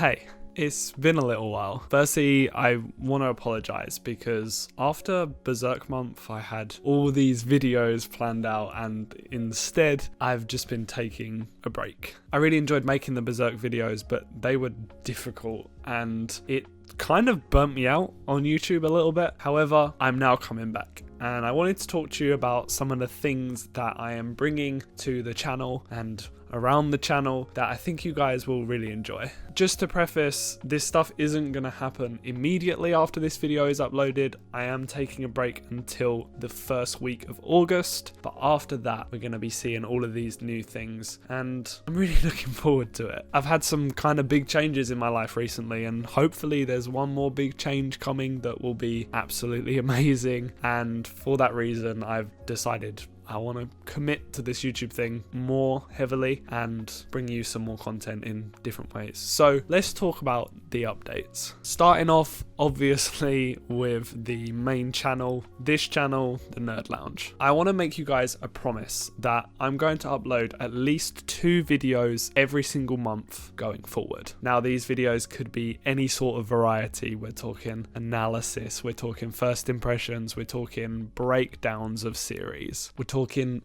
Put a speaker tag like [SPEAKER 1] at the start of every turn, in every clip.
[SPEAKER 1] Hey, it's been a little while. Firstly, I want to apologize because after Berserk month, I had all these videos planned out and instead I've just been taking a break. I really enjoyed making the Berserk videos, but they were difficult and it kind of burnt me out on YouTube a little bit. However, I'm now coming back and I wanted to talk to you about some of the things that I am bringing to the channel and around the channel that I think you guys will really enjoy. Just to preface, this stuff isn't going to happen immediately after this video is uploaded. I am taking a break until the first week of August, but after that we're going to be seeing all of these new things and I'm really looking forward to it. I've had some kind of big changes in my life recently and hopefully there's one more big change coming that will be absolutely amazing, and for that reason I've decided I want to commit to this YouTube thing more heavily and bring you some more content in different ways. So let's talk about the updates. Starting off, obviously, with the main channel, this channel, the Nerd Lounge. I want to make you guys a promise that I'm going to upload at least 2 videos every single month going forward. Now, these videos could be any sort of variety. We're talking analysis, we're talking first impressions, we're talking breakdowns of series, we're talking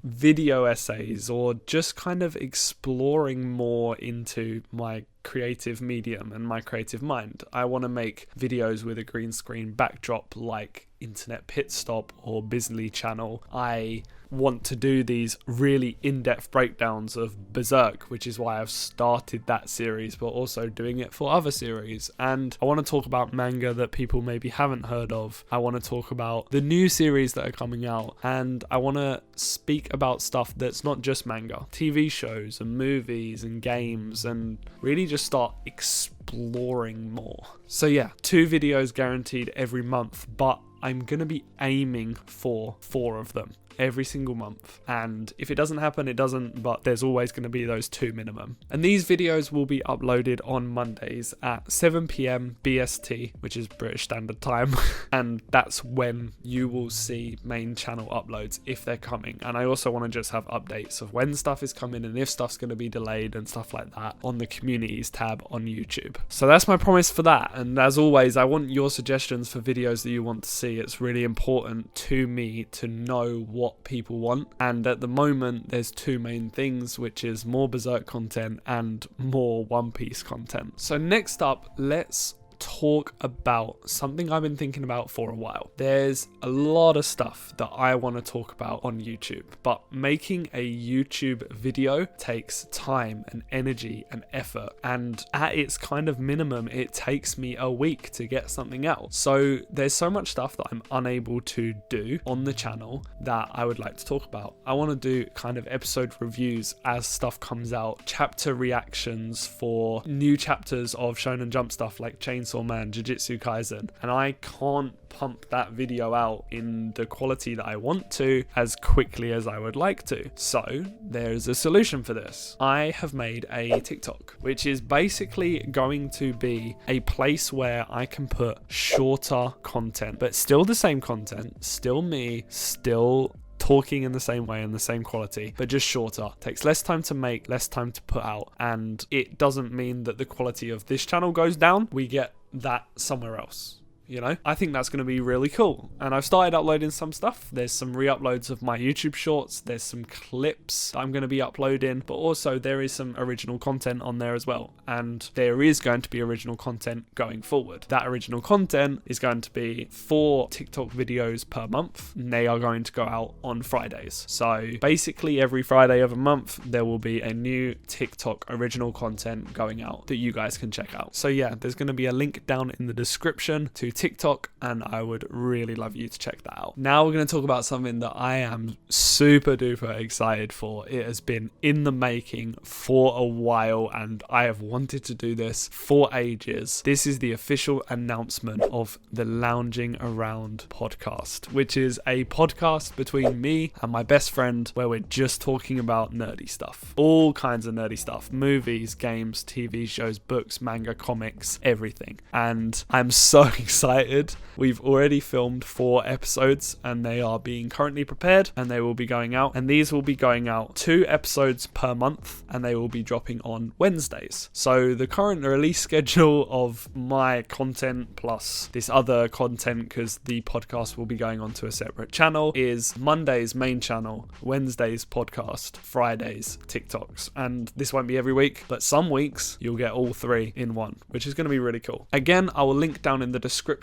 [SPEAKER 1] video essays, or just kind of exploring more into my creative medium and my creative mind. I want to make videos with a green screen backdrop like Internet Pit Stop or Bisley Channel. I want to do these really in-depth breakdowns of Berserk, which is why I've started that series, but also doing it for other series. And I want to talk about manga that people maybe haven't heard of. I want to talk about the new series that are coming out, and I want to speak about stuff that's not just manga, TV shows and movies and games, and really just start exploring more. So yeah, 2 videos guaranteed every month, but I'm going to be aiming for 4 of them every single month, and if it doesn't happen, it doesn't, but there's always going to be those 2 minimum. And these videos will be uploaded on Mondays at 7 PM BST, which is British Standard Time, and that's when you will see main channel uploads if they're coming. And I also want to just have updates of when stuff is coming and if stuff's going to be delayed and stuff like that on the communities tab on YouTube. So that's my promise for that, and as always, I want your suggestions for videos that you want to see. It's really important to me to know what people want, and at the moment there's 2 main things, which is more Berserk content and more One Piece content. So next up, let's talk about something I've been thinking about for a while. There's a lot of stuff that I want to talk about on YouTube, but making a YouTube video takes time and energy and effort, and at its kind of minimum it takes me a week to get something out. So there's so much stuff that I'm unable to do on the channel that I would like to talk about. I want to do kind of episode reviews as stuff comes out, chapter reactions for new chapters of Shonen Jump stuff like Chainsaw Man, Jujutsu Kaisen, and I can't pump that video out in the quality that I want to as quickly as I would like to. So there's a solution for this. I have made a TikTok, which is basically going to be a place where I can put shorter content, but still the same content, still me, still talking in the same way and the same quality, but just shorter. Takes less time to make, less time to put out, and it doesn't mean that the quality of this channel goes down. We get that somewhere else. You know, I think that's going to be really cool. And I've started uploading some stuff. There's some re-uploads of my YouTube shorts. There's some clips that I'm going to be uploading, but also there is some original content on there as well. And there is going to be original content going forward. That original content is going to be 4 TikTok videos per month. And they are going to go out on Fridays. So basically every Friday of a month, there will be a new TikTok original content going out that you guys can check out. So yeah, there's going to be a link down in the description to TikTok, and I would really love you to check that out. Now we're going to talk about something that I am super duper excited for. It has been in the making for a while and I have wanted to do this for ages. This is the official announcement of the Lounging Around podcast, which is a podcast between me and my best friend where we're just talking about nerdy stuff. All kinds of nerdy stuff. Movies, games, TV shows, books, manga, comics, everything. And I'm so excited excited. We've already filmed 4 episodes and they are being currently prepared and they will be going out. And these will be going out 2 episodes per month and they will be dropping on Wednesdays. So the current release schedule of my content plus this other content, because the podcast will be going onto a separate channel, is Monday's main channel, Wednesday's podcast, Fridays TikToks. And this won't be every week, but some weeks you'll get all 3 in one, which is going to be really cool. Again, I will link down in the description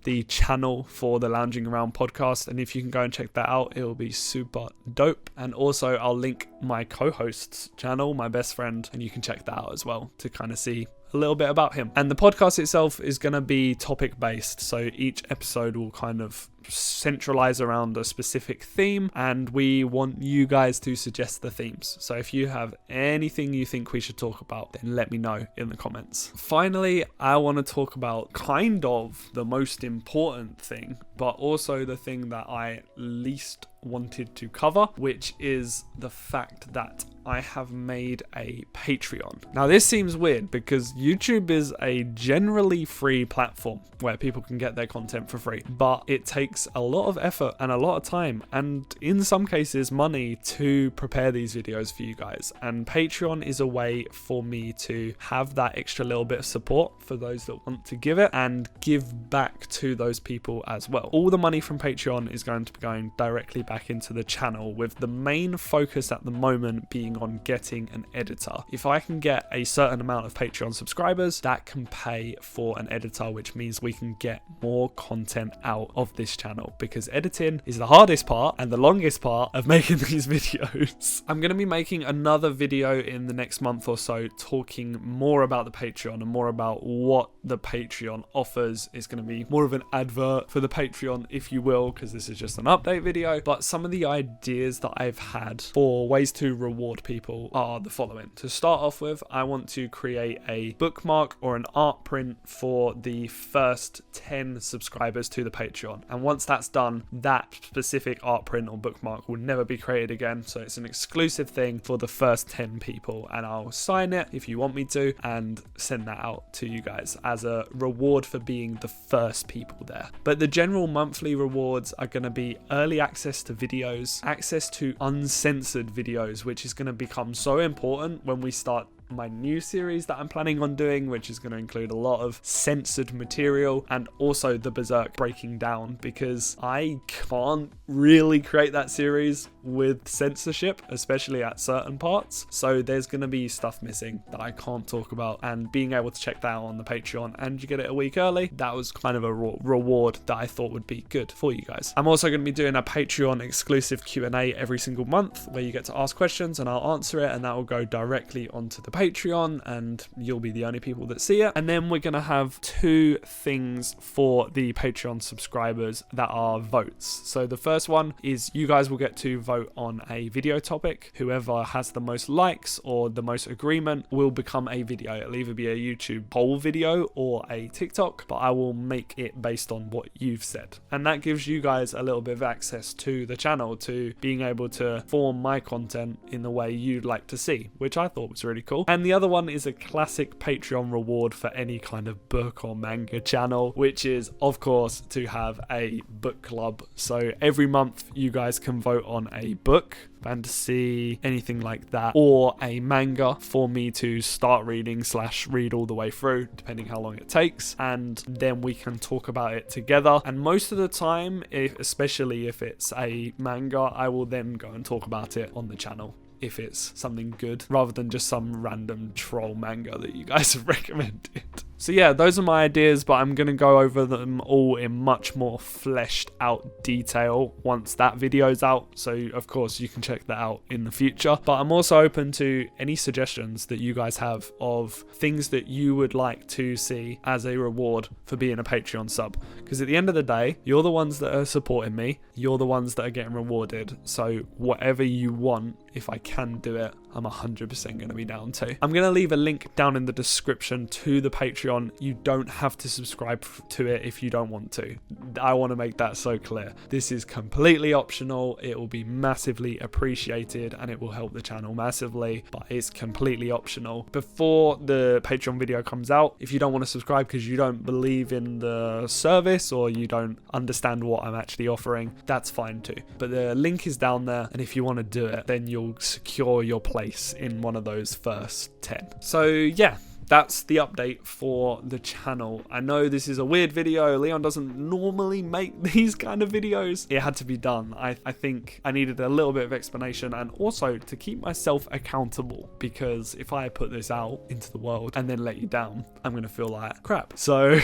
[SPEAKER 1] the channel for the Lounging Around podcast, and if you can go and check that out, it will be super dope. And also I'll link my co-host's channel, my best friend, and you can check that out as well to kind of see a little bit about him. And the podcast itself is going to be topic based, so each episode will kind of centralize around a specific theme, and we want you guys to suggest the themes. So if you have anything you think we should talk about, then let me know in the comments. Finally, I want to talk about kind of the most important thing, but also the thing that I least wanted to cover, which is the fact that I have made a Patreon. Now this seems weird because YouTube is a generally free platform where people can get their content for free, but it takes a lot of effort and a lot of time, and in some cases money, to prepare these videos for you guys. And Patreon is a way for me to have that extra little bit of support for those that want to give it and give back to those people as well. All the money from Patreon is going to be going directly back into the channel, with the main focus at the moment being on getting an editor. If I can get a certain amount of Patreon subscribers, that can pay for an editor, which means we can get more content out of this channel, because editing is the hardest part and the longest part of making these videos. I'm going to be making another video in the next month or so talking more about the Patreon and more about what the Patreon offers. It's going to be more of an advert for the Patreon, if you will, because this is just an update video. But some of the ideas that I've had for ways to reward people are the following. To start off with, I want to create a bookmark or an art print for the first 10 subscribers to the Patreon. And once that's done, that specific art print or bookmark will never be created again. So it's an exclusive thing for the first 10 people, and I'll sign it if you want me to and send that out to you guys as a reward for being the first people there. But the general monthly rewards are going to be early access to videos, access to uncensored videos, which is going to become so important when we start my new series that I'm planning on doing, which is going to include a lot of censored material, and also the Berserk breaking down, because I can't really create that series with censorship, especially at certain parts. So there's going to be stuff missing that I can't talk about, and being able to check that out on the Patreon and you get it a week early, that was kind of a reward that I thought would be good for you guys. I'm also going to be doing a Patreon exclusive Q&A every single month where you get to ask questions and I'll answer it, and that will go directly onto the Patreon and you'll be the only people that see it. And then we're going to have 2 things for the Patreon subscribers that are votes. So the first one is you guys will get to vote on a video topic. Whoever has the most likes or the most agreement will become a video. It'll either be a YouTube poll video or a TikTok, but I will make it based on what you've said. And that gives you guys a little bit of access to the channel, to being able to form my content in the way you'd like to see, which I thought was really cool. And the other one is a classic Patreon reward for any kind of book or manga channel, which is of course to have a book club. So every month you guys can vote on a book, fantasy, anything like that, or a manga for me to start reading / read all the way through, depending how long it takes, and then we can talk about it together. And most of the time, especially if it's a manga, I will then go and talk about it on the channel if it's something good, rather than just some random troll manga that you guys have recommended. So yeah, those are my ideas, but I'm going to go over them all in much more fleshed out detail once that video's out. So of course you can check that out in the future. But I'm also open to any suggestions that you guys have of things that you would like to see as a reward for being a Patreon sub. Because at the end of the day, you're the ones that are supporting me. You're the ones that are getting rewarded. So whatever you want, if I can do it, I'm 100% going to be down to. I'm going to leave a link down in the description to the Patreon. You don't have to subscribe to it if you don't want to. I want to make that so clear. This is completely optional. It will be massively appreciated and it will help the channel massively, but it's completely optional. Before the Patreon video comes out, if you don't want to subscribe because you don't believe in the service or you don't understand what I'm actually offering, that's fine too. But the link is down there, and if you want to do it, then you'll secure your place in one of those first 10. So yeah, that's the update for the channel. I know this is a weird video. Leon doesn't normally make these kind of videos. It had to be done. I think I needed a little bit of explanation, and also to keep myself accountable, because if I put this out into the world and then let you down, I'm gonna feel like crap. So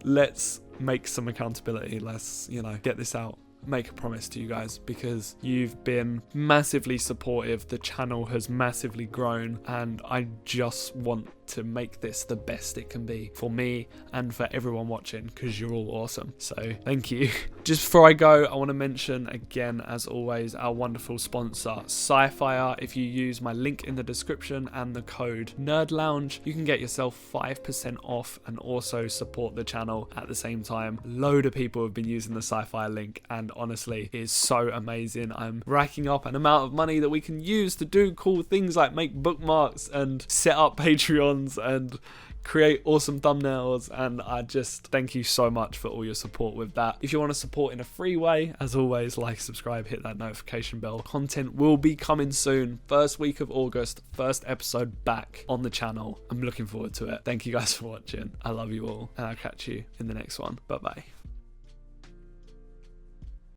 [SPEAKER 1] let's make some accountability. Let's, you know, get this out. Make a promise to you guys, because you've been massively supportive. The channel has massively grown, and I just want to make this the best it can be for me and for everyone watching, because you're all awesome. So thank you. Just before I go, I want to mention again, as always, our wonderful sponsor, Sci-Fire. If you use my link in the description and the code NerdLounge, you can get yourself 5% off and also support the channel at the same time. Load of people have been using the Sci-Fire link, and honestly, it is so amazing. I'm racking up an amount of money that we can use to do cool things like make bookmarks and set up Patreons and create awesome thumbnails, and I just thank you so much for all your support with that. If you want to support in a free way, as always, like, subscribe, hit that notification bell. Content will be coming soon. First week of August, first episode back on the channel. I'm looking forward to it. Thank you guys for watching. I love you all, and I'll catch you in the next one. Bye bye.